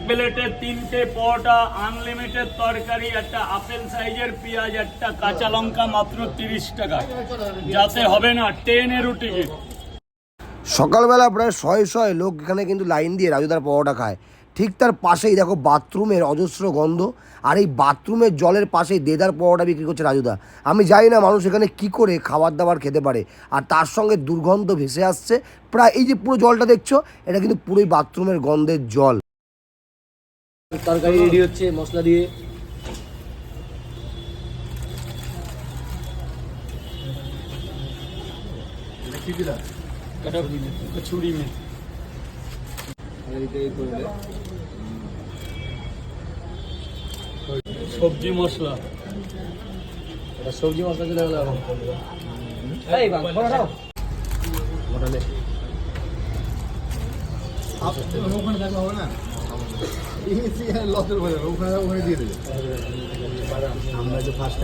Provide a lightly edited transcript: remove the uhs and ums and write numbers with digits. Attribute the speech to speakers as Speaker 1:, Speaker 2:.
Speaker 1: প্লেটে 3টে পরোটা, আনলিমিটেড তরকারি, একটা আপেল সাইজের পেঁয়াজ, একটা কাঁচা লঙ্কা, মাত্র 30 টাকা। যাতে হবে না 10-এর টিকিট।
Speaker 2: সকালবেলা প্রায় শয়ে লোক এখানে কিন্তু লাইন দিয়ে রাজুদার পরোটা খায়। ঠিক তার পাশেই দেখো বাথরুমের অজস্র গন্ধ, আর এই বাথরুমের জলের পাশেই দেদার পরোটা বিক্রি করছে রাজুদা। আমি জানি না মানুষ এখানে কি করে খাবার দাবার খেতে পারে, আর তার সঙ্গে দুর্গন্ধ ভেসে আসছে। প্রায় এই যে পুরো জলটা দেখছো, এটা কিন্তু পুরোই বাথরুমের গন্ধের জল। তরকারি রেডি হচ্ছে মশলা দিয়ে।
Speaker 1: কচুরি में সবজি মশলা,
Speaker 2: সবজি মশলা চলে গেল। ওখানে থাকলে হবে না, লসের হয়ে যাবে। ওখানে দিয়ে দেবে। আমরা যে ফার্স্ট